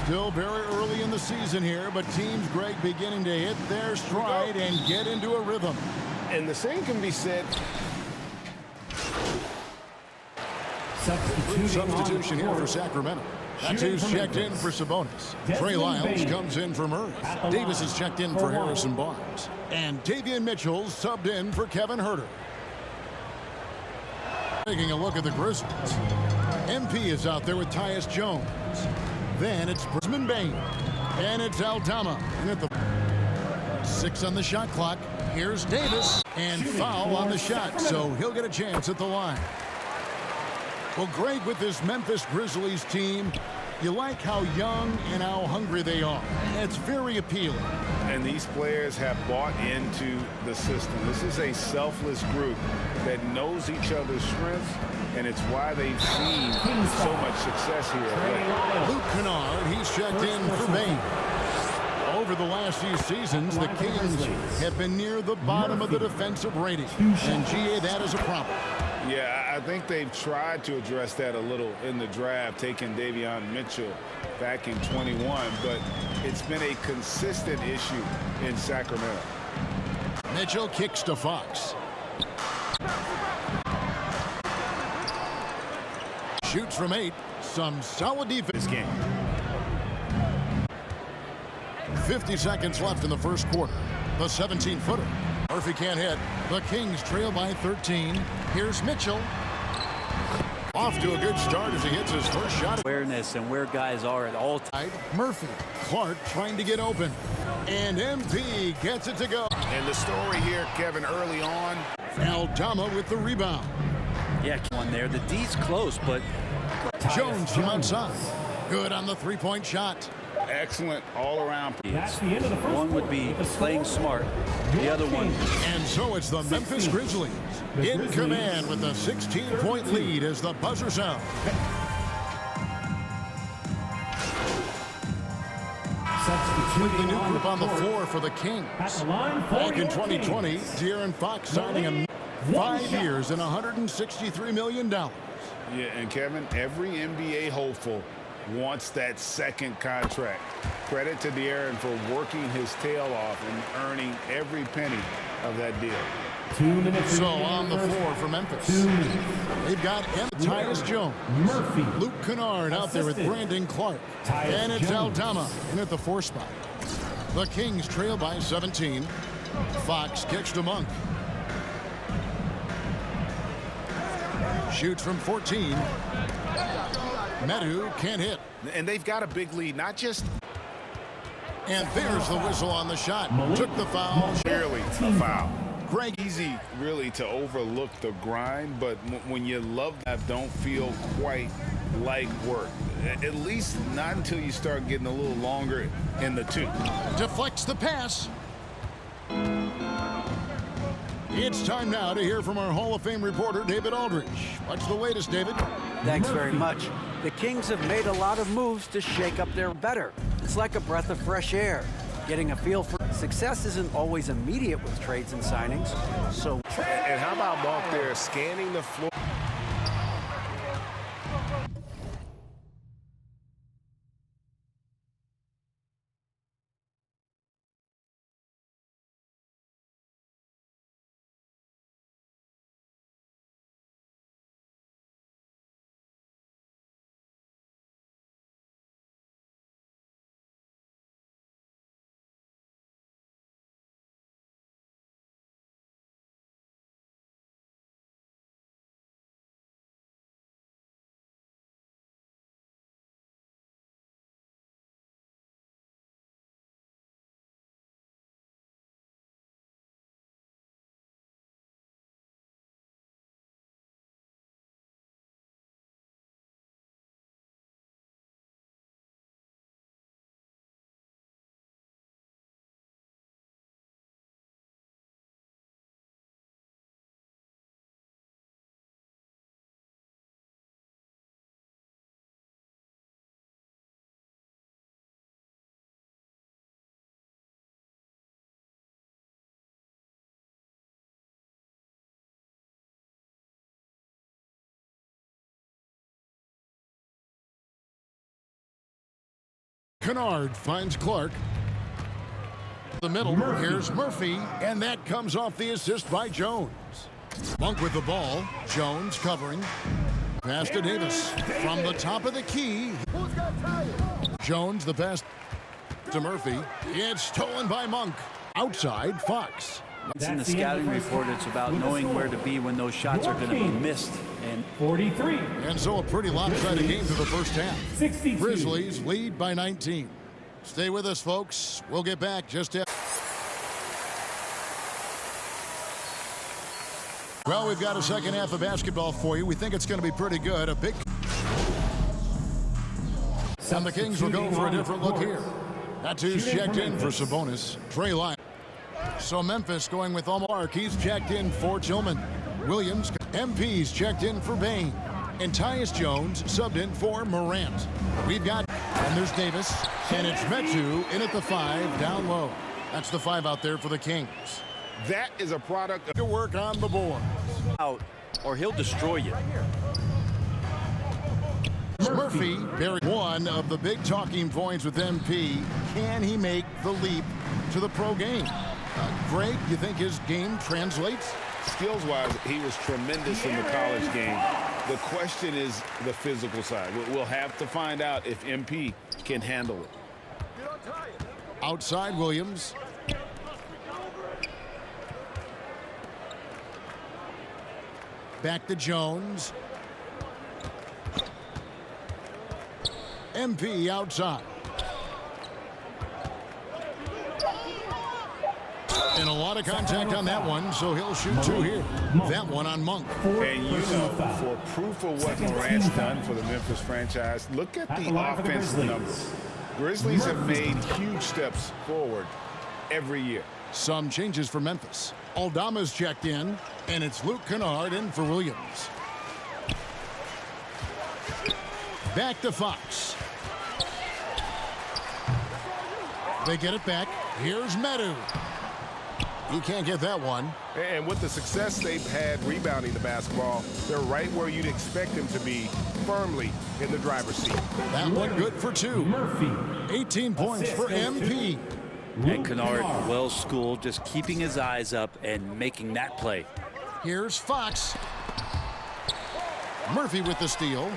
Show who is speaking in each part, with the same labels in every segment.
Speaker 1: Still very early in the season here, but teams, Greg, beginning to hit their stride and get into a rhythm.
Speaker 2: And the same can be said.
Speaker 1: Substitution here for Sacramento. That's who's checked in for Sabonis. Trey Lyles comes in for Murray. Davis is checked in for Harrison Barnes. And Davion Mitchell subbed in for Kevin Huerter. Taking a look at the Grizzlies. MP is out there with Tyus Jones. Then it's Brisman Bain. And it's Aldama. And at the 6 on the shot clock, here's Davis. And foul on the shot, so he'll get a chance at the line. Well, Greg, with this Memphis Grizzlies team, you like how young and how hungry they are. It's very appealing.
Speaker 2: And these players have bought into the system. This is a selfless group that knows each other's strengths, and it's why they've seen so much success here.
Speaker 1: Luke Kennard, he's checked in for Bain. Over the last few seasons, the Kings have been near the bottom of the defensive rating. And, GA, that is a problem.
Speaker 2: Yeah, I think they've tried to address that a little in the draft, taking Davion Mitchell back in 21, but it's been a consistent issue in Sacramento.
Speaker 1: Mitchell kicks to Fox. Shoots from 8. Some solid defense game. 50 seconds left in the first quarter. The 17-footer. Murphy can't hit. The Kings trail by 13. Here's Mitchell. Off to a good start as he hits his first shot.
Speaker 3: Awareness and where guys are at all times.
Speaker 1: Murphy. Clark trying to get open. And MP gets it to go.
Speaker 2: And the story here, Kevin, early on.
Speaker 1: Aldama with the rebound.
Speaker 3: Yeah, one there. The D's close, but
Speaker 1: Jones from outside. Good on the three-point shot.
Speaker 2: Excellent all-around.
Speaker 4: That's the end of the first.
Speaker 3: One would be playing smart. The other one.
Speaker 1: And so it's the Memphis Grizzlies in command with a 16-point lead as the buzzer sounds. The new group on the floor for the Kings. Back in 2020, De'Aaron Fox signing a 5 years and $163 million.
Speaker 2: Yeah, and Kevin, every NBA hopeful wants that second contract. Credit to De'Aaron for working his tail off and earning every penny of that deal.
Speaker 4: 2 minutes.
Speaker 1: So on the floor for Memphis, they've got Tyus Jones,
Speaker 4: Murphy,
Speaker 1: Luke Kennard out there with Brandon Clark, and it's Aldama in at the 4 spot. The Kings trail by 17. Fox kicks to Monk. Shoots from 14. Medu can't hit.
Speaker 2: And they've got a big lead, not just.
Speaker 1: And there's the whistle on the shot. Took the foul.
Speaker 2: Clearly a foul. Greg, easy really to overlook the grind, but when you love that, don't feel quite like work. At least not until you start getting a little longer in the tooth.
Speaker 1: Deflects the pass. It's time now to hear from our Hall of Fame reporter, David Aldridge. What's the latest, David?
Speaker 3: Thanks very much. The Kings have made a lot of moves to shake up their better. It's like a breath of fresh air. Getting a feel for success isn't always immediate with trades and signings. So,
Speaker 2: and how about Monk there scanning the floor?
Speaker 1: Kennard finds Clark. The middle, here's Murphy, and that comes off the assist by Jones. Monk with the ball, Jones covering. Pass to Davis. From the top of the key, Jones the pass to Murphy. It's stolen by Monk. Outside, Fox.
Speaker 3: It's in the scouting report. It's about knowing where to be when those shots are going to be missed. And
Speaker 4: 43.
Speaker 1: And so a pretty lopsided game through the first half.
Speaker 4: 62.
Speaker 1: Grizzlies lead by 19. Stay with us, folks. We'll get back just after. Well, we've got a second half of basketball for you. We think it's going to be pretty good. A big. And the Kings will go for a different look here. Tattoo's checked in for Sabonis. Trey Lyles. So Memphis going with Omar. He's checked in for Tillman. Williams. MP's checked in for Bain. And Tyus Jones subbed in for Morant. We've got, and there's Davis. And it's Metu in at the 5 down low. That's the 5 out there for the Kings.
Speaker 2: That is a product
Speaker 1: To work on the board.
Speaker 3: out, or he'll destroy you.
Speaker 1: Murphy buried one of the big talking points with MP. Can he make the leap to the pro game? Greg, you think his game translates?
Speaker 2: skills-wise, he was tremendous in the college game. The question is the physical side. We'll have to find out if MP can handle it.
Speaker 1: Outside Williams. Back to Jones. MP outside. And a lot of contact on that one, so he'll shoot 2 here. That one on Monk.
Speaker 2: And you know, for proof of what Morant's done for the Memphis franchise, look at the offensive numbers. Grizzlies have made huge steps forward every year.
Speaker 1: Some changes for Memphis. Aldama's checked in, and it's Luke Kennard in for Williams. Back to Fox. They get it back. Here's Metu. He can't get that one.
Speaker 5: And with the success they've had rebounding the basketball, they're right where you'd expect them to be, firmly in the driver's seat.
Speaker 1: That one good for 2.
Speaker 4: Murphy.
Speaker 1: 18 points for MP.
Speaker 3: And Kennard, well schooled, just keeping his eyes up and making that play.
Speaker 1: Here's Fox. Murphy with the steal.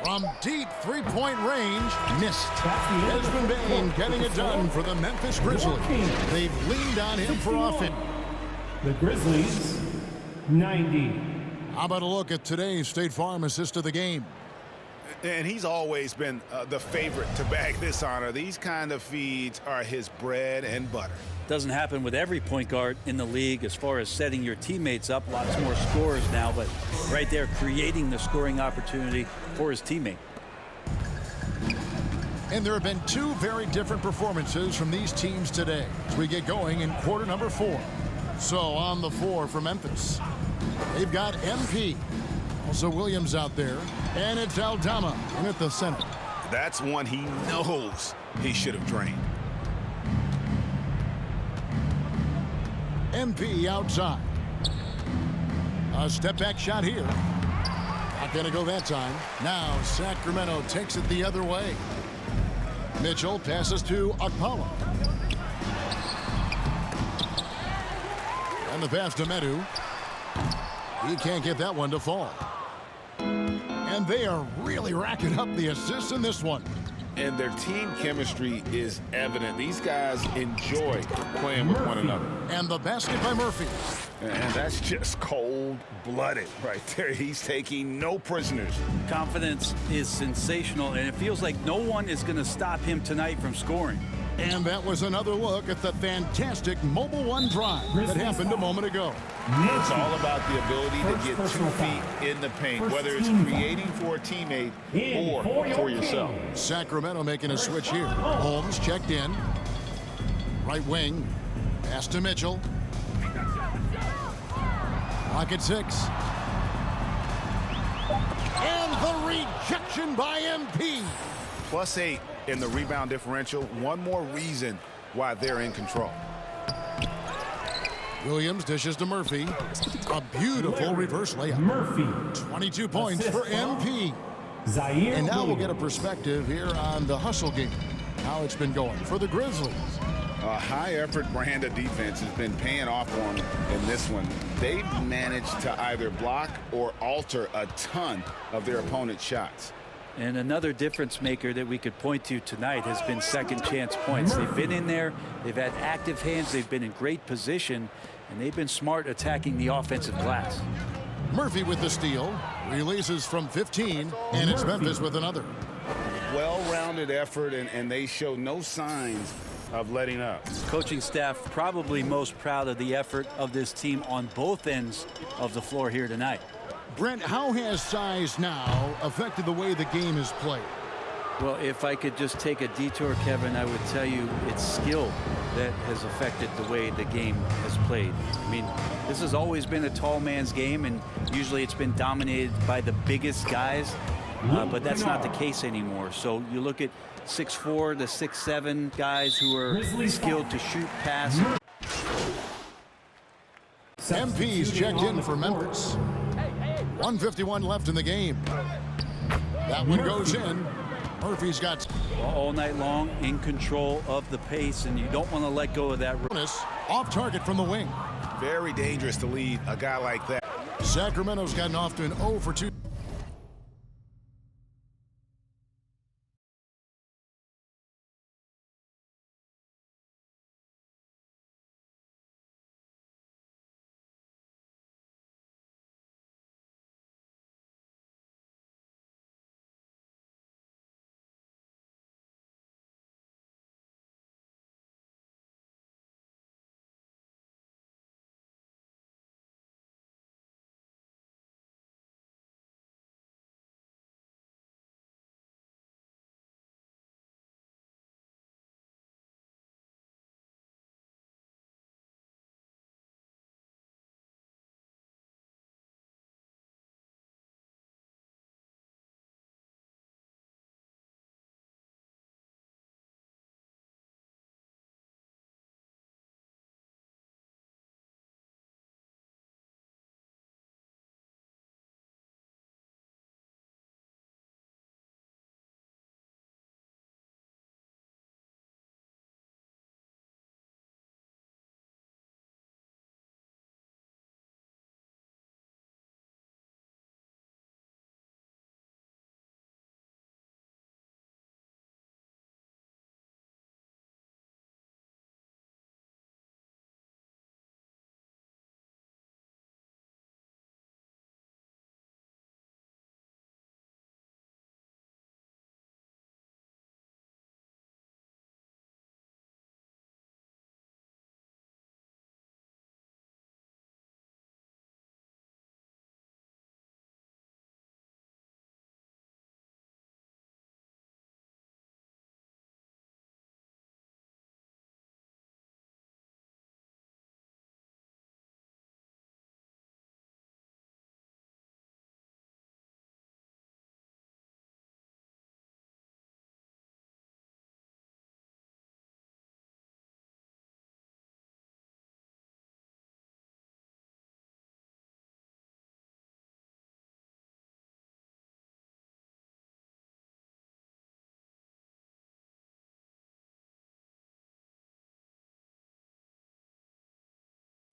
Speaker 1: From deep three-point range, missed. Desmond Bain getting it done for the Memphis Grizzlies. They've leaned on him for offense.
Speaker 4: The Grizzlies, 90.
Speaker 1: How about a look at today's State Farm assist of the game?
Speaker 5: And he's always been the favorite to bag this honor. These kind of feeds are his bread and butter.
Speaker 3: Doesn't happen with every point guard in the league as far as setting your teammates up. Lots more scorers now, but right there creating the scoring opportunity for his teammate.
Speaker 1: And there have been 2 very different performances from these teams today as we get going in quarter number 4. So on the 4 for Memphis, they've got MP. Also Williams out there. And it's Aldama in at the center.
Speaker 5: That's one he knows he should have drained.
Speaker 1: MP outside. A step back shot here. Not going to go that time. Now Sacramento takes it the other way. Mitchell passes to Okpala. And the pass to Metu. He can't get that one to fall. And they are really racking up the assists in this one.
Speaker 2: And their team chemistry is evident. These guys enjoy playing with one another.
Speaker 1: And the basket by Murphy.
Speaker 2: And that's just cold-blooded right there. He's taking no prisoners.
Speaker 3: Confidence is sensational, and it feels like no one is going to stop him tonight from scoring.
Speaker 1: And that was another look at the fantastic Mobile One drive that happened a moment ago.
Speaker 2: It's all about the ability to get 2 feet in the paint, whether it's creating for a teammate or for yourself.
Speaker 1: Sacramento making a switch here. Holmes checked in. Right wing. Pass to Mitchell. Clock at 6. And the rejection by MP.
Speaker 5: +8 in the rebound differential. One more reason why they're in control.
Speaker 1: Williams dishes to Murphy. A beautiful reverse layup.
Speaker 4: Murphy.
Speaker 1: 22 points for MP.
Speaker 4: Zaire
Speaker 1: And now we'll
Speaker 4: Williams.
Speaker 1: get a perspective here on the hustle game, how it's been going for the Grizzlies.
Speaker 2: A high-effort brand of defense has been paying off for them in this one. They've managed to either block or alter a ton of their opponent's shots.
Speaker 6: And another difference maker that we could point to tonight has been second chance points. They've been in there, they've had active hands, they've been in great position, and they've been smart attacking the offensive glass.
Speaker 1: Murphy with the steal, releases from 15, and it's Memphis with another.
Speaker 2: Well-rounded effort, and they show no signs of letting up.
Speaker 6: Coaching staff probably most proud of the effort of this team on both ends of the floor here tonight.
Speaker 1: Brent, how has size now affected the way the game is played?
Speaker 6: Well, if I could just take a detour, Kevin, I would tell you it's skill that has affected the way the game has played. I mean, this has always been a tall man's game, and usually it's been dominated by the biggest guys, but that's not the case anymore. So you look at 6'4" to 6'7" guys who are skilled to shoot, pass.
Speaker 1: MP's checked in for Memphis. 1:51 left in the game. That one goes in. Murphy's got
Speaker 6: All night long in control of the pace, and you don't want to let go of that.
Speaker 1: bonus off target from the wing.
Speaker 5: Very dangerous to lead a guy like that.
Speaker 1: Sacramento's gotten off to an 0 for 2.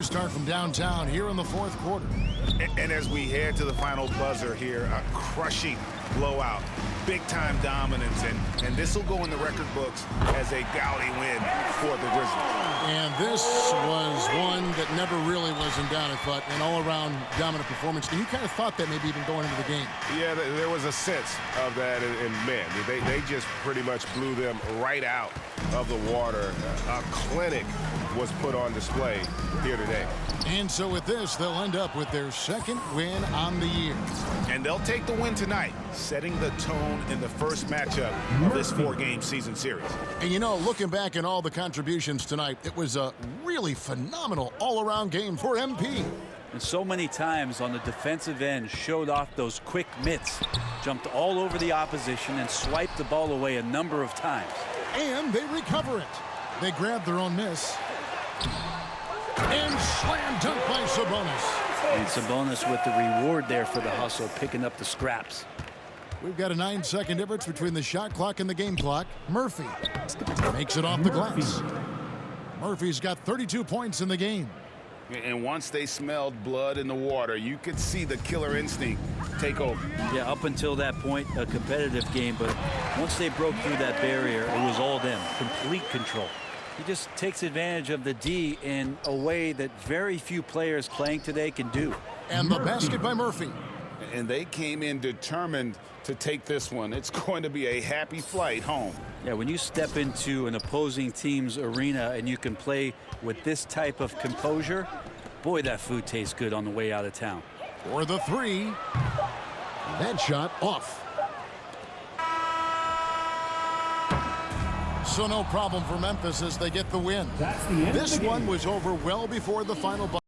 Speaker 1: Start from downtown here in the fourth quarter.
Speaker 5: And as we head to the final buzzer here, a crushing blowout, big-time dominance, and this will go in the record books as a gaudy win for the Grizzlies.
Speaker 1: And this was one that never really was in doubt, I thought, an all-around dominant performance. And you kind of thought that maybe even going into the game.
Speaker 5: Yeah, there was a sense of that, and man, they just pretty much blew them right out of the water. A clinic was put on display here today.
Speaker 1: And so with this, they'll end up with their second win on the year.
Speaker 5: And they'll take the win tonight, setting the tone in the first matchup of this four-game season series.
Speaker 1: And you know, looking back at all the contributions tonight, it was a really phenomenal all-around game for MP.
Speaker 6: And so many times on the defensive end showed off those quick mitts, jumped all over the opposition and swiped the ball away a number of times.
Speaker 1: And they recover it. They grab their own miss. And slam dunk by Sabonis.
Speaker 6: And Sabonis with the reward there for the hustle, picking up the scraps.
Speaker 1: We've got a 9-second difference between the shot clock and the game clock. Murphy makes it off the glass. Murphy's got 32 points in the game.
Speaker 2: And once they smelled blood in the water, you could see the killer instinct take over.
Speaker 6: Yeah, up until that point, a competitive game, but once they broke through that barrier, it was all them, complete control. He just takes advantage of the D in a way that very few players playing today can do.
Speaker 1: And the basket by Murphy.
Speaker 2: And they came in determined to take this one. It's going to be a happy flight home.
Speaker 6: Yeah, when you step into an opposing team's arena and you can play with this type of composure, boy, that food tastes good on the way out of town.
Speaker 1: For the three. That shot off. So no problem for Memphis as they get the win.
Speaker 4: That's the end of
Speaker 1: This
Speaker 4: the game.
Speaker 1: one was over well before the final buzzer.